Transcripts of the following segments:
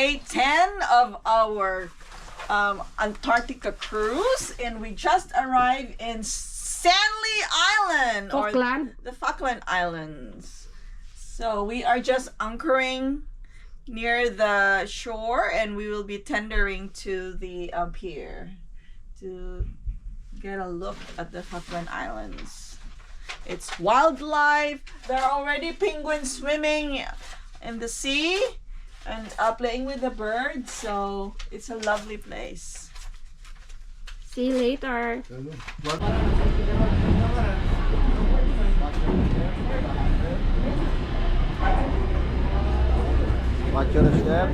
day 10 of our Antarctica cruise, and we just arrived in Stanley Island, Falkland. or the Falkland Islands. So we are just anchoring near the shore, and we will be tendering to the pier to get a look at the Falkland Islands. It's wildlife. There are already penguins swimming in the sea and playing with the birds, so it's a lovely place. See you later. Watch your step.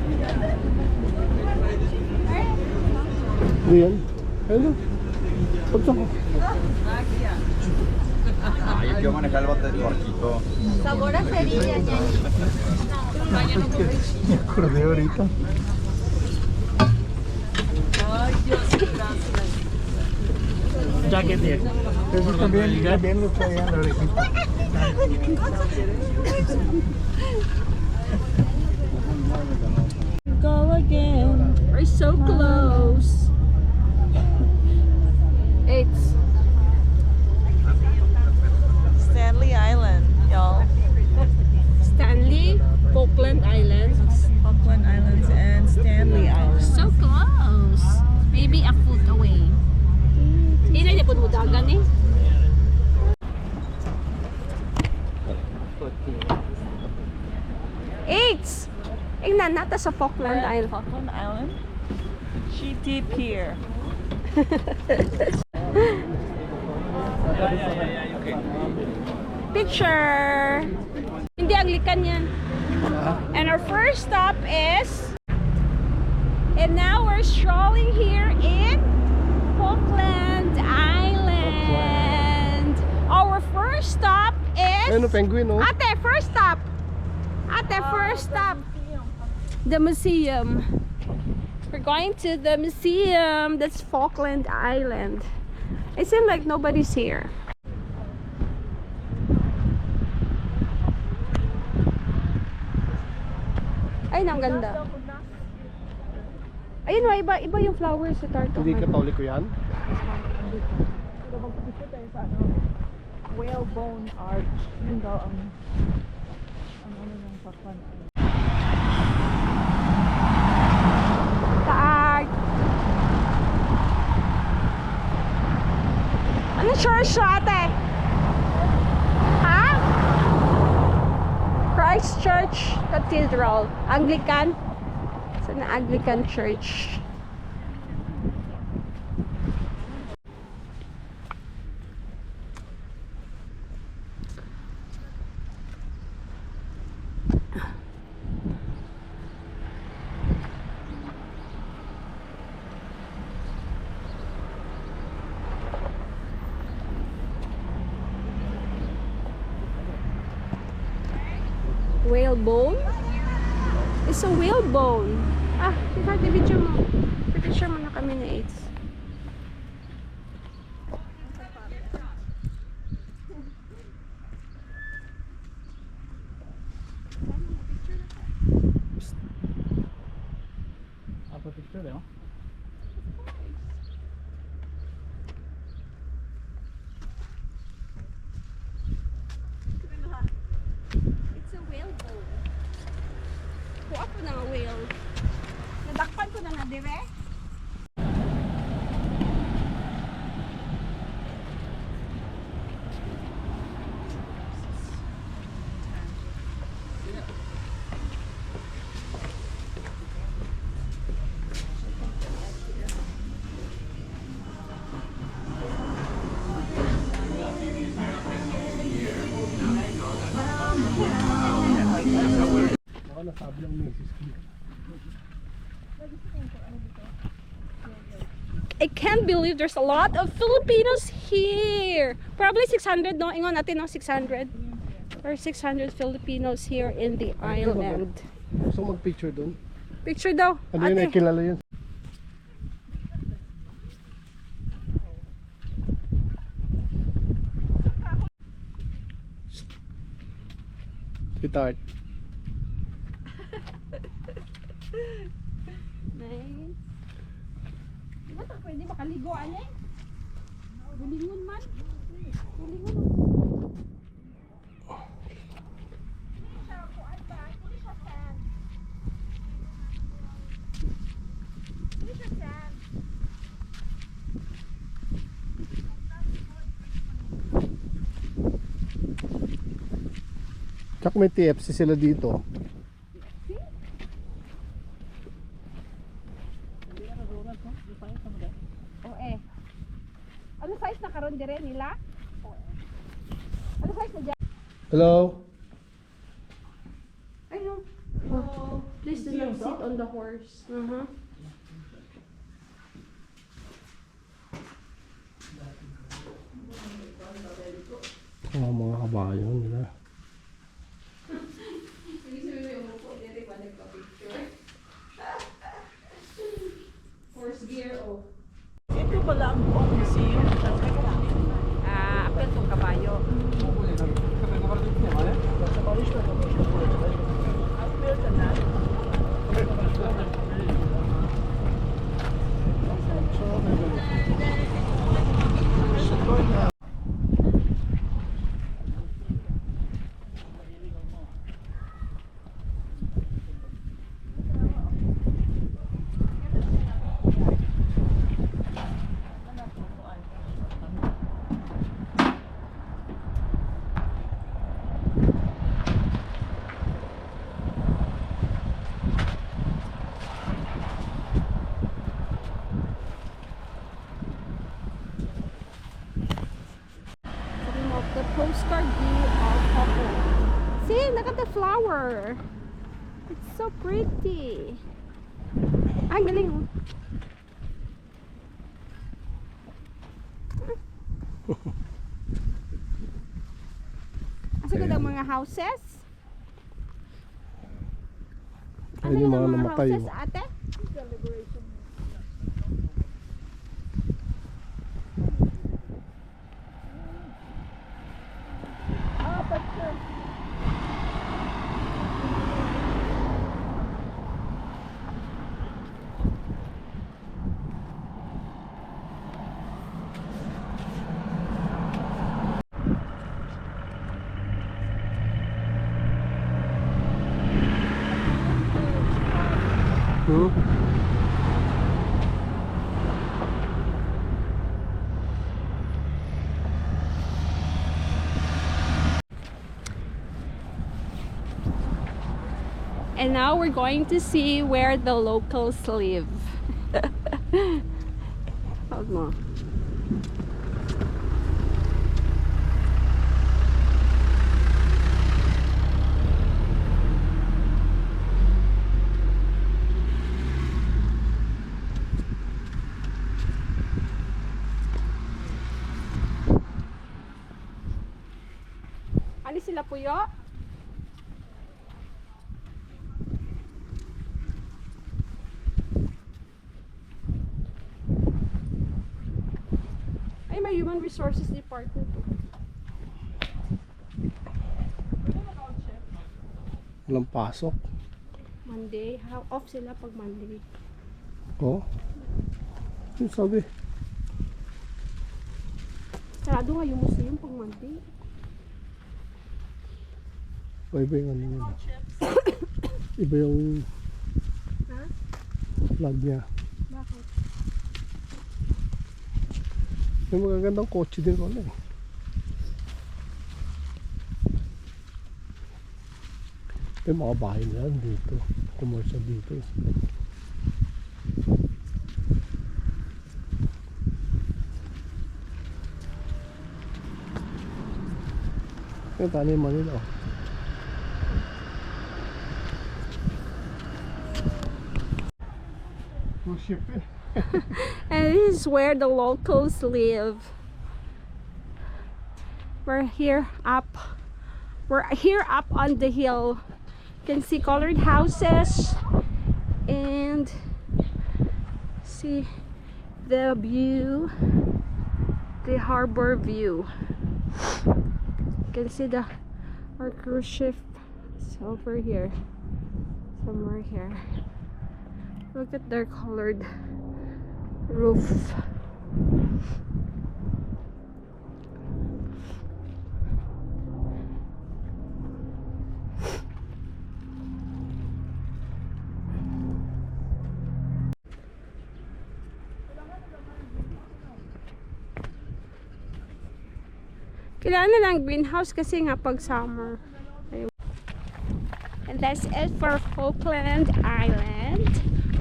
Rian, hello. Yo quiero manejar el barquito. Sabor a cerilla, Me acordé ahorita. Ay, Dios, gracias. Jacket here. Eso también lo traían la orejita. Go again. We're so close. It's Stanley Island, y'all. Stanley, Falkland Islands. Falkland Islands and Stanley Island. So close. Maybe a foot away. Hindi na po dagan eh. It's ingnan nata sa Falkland Island. Falkland Island. GT Pier. Picture. Hindi Anglican yan. And our first stop is, and now we're strolling here in Falkland Island. Our first stop is, Ano, penguin, no? Ate, first stop. Ate, first stop. The museum. We're going to the museum. That's Falkland Island. It seems like nobody's here. Ay, ang ganda. Ayun, iba yung flowers sa Tartu. Hindi katoliko yan? Whalebone arch. Yun daw ang ng Falkland Island. Taag. Ano church ate? Ha? Christ Church Cathedral. Anglican. It's an Anglican church. Whalebone? It's a whalebone. Ah, i-picture mo. I-picture mo na kami na AIDS. Apa picture, no? It's a whalebone. Kuha ko na nga whale. Nadakpan ko na dire. Baka nasabi ng misis ko. I can't believe there's a lot of Filipinos here. Probably 600, no? Ingon natin, no? 600. Or 600 Filipinos here in the island. Gusto mag-picture doon? Picture daw. Ano yun, ay kilala yun? Sweetheart. Nice. Di ba ito pwede makaliguan eh? Gulingon man. Gulingon. Tsaka may TFC sila dito. O eh. Ano size na karon dire nila? Ano size na dyan? Hello? Ay no. Oh, please do not sit on the horse. Mga kabayo nila. Horse gear oh. Ito pala ang buong museum. Apel tong kabayo. The postcard view of Falkland. See, look at the flower. It's so pretty. Ang galing. Asa gud ang mga houses? Asa Ayun yung gud mga ang mga namatay. houses, ate? And now we're going to see where the locals live. Hold mo. Ano sila puyo? Ay, may Human Resources Department po. Walang pasok. Monday. How off sila pag Monday? Oh. Yung sabi. Sarado nga yung museum pag Monday. Iba yung ano yun. Iba yung Ha? flag niya. Bakit? May magagandang kotse din wala eh. May mga bahay na yan dito. Commercial dito. Yung taniman nila oh. Ship eh. And this is where the locals live. We're here up on the hill. You can see colored houses and see the view, the harbor view. You can see our cruise ship is over here, somewhere here. Look at their colored roof. Kailangan na lang greenhouse kasi nga pag summer. Ayun. And that's it for Falkland Island.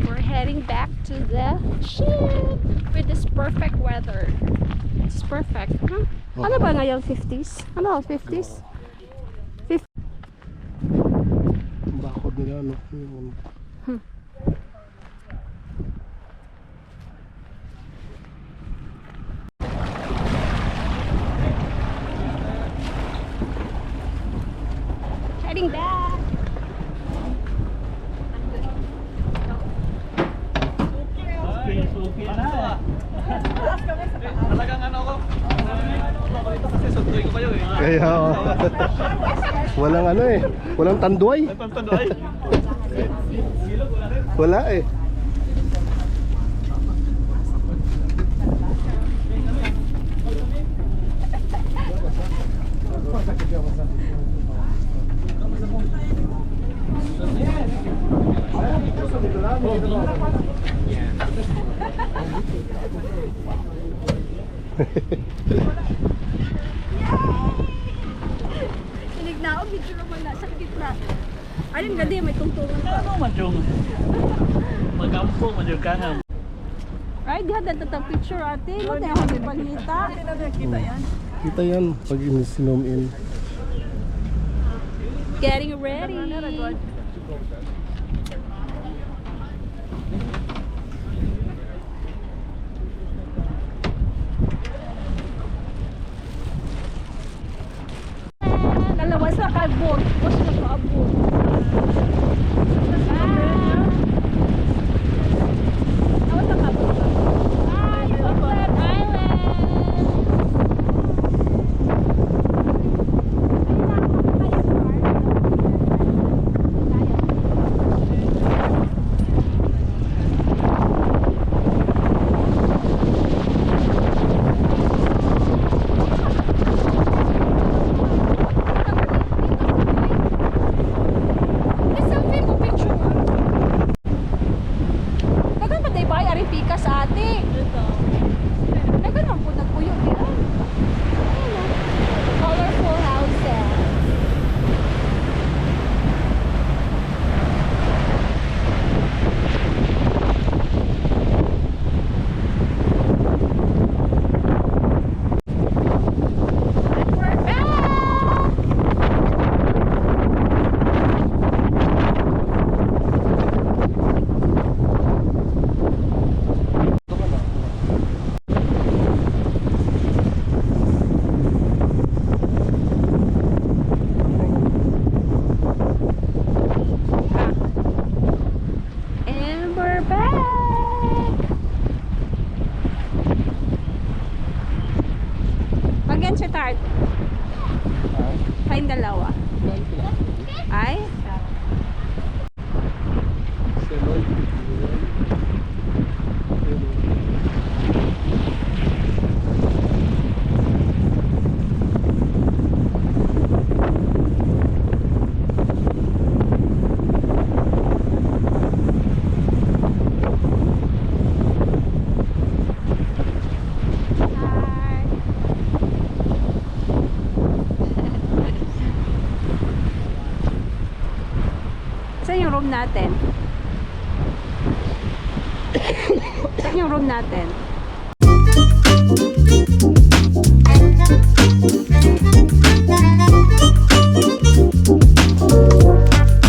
We're heading back to the ship with this perfect weather. It's perfect, huh? Ano ba ngayon? 50s? Ano? 50s? Bakod nila, no? Heading back. Talagang ano ko? Ito kasi sunduin ko kayo eh. Kaya, walang ano eh. Walang tanduay. Tanduay. Wala eh. Sinig na ako, video naman na sa gitna. Ayun, ganda may tungtungan pa. Ano madyong? Magampo, madyong kanan. Right, di hada tatang picture ate. Mo tayo kami panita. Kita yan pag in-zoom in. Getting ready. Dalawa sa kabot. Bus na kaabot. Awan na kabot. Ay, Falkland Island. Kain dalawa. Ay? Saan yung room natin? Saan yung room natin?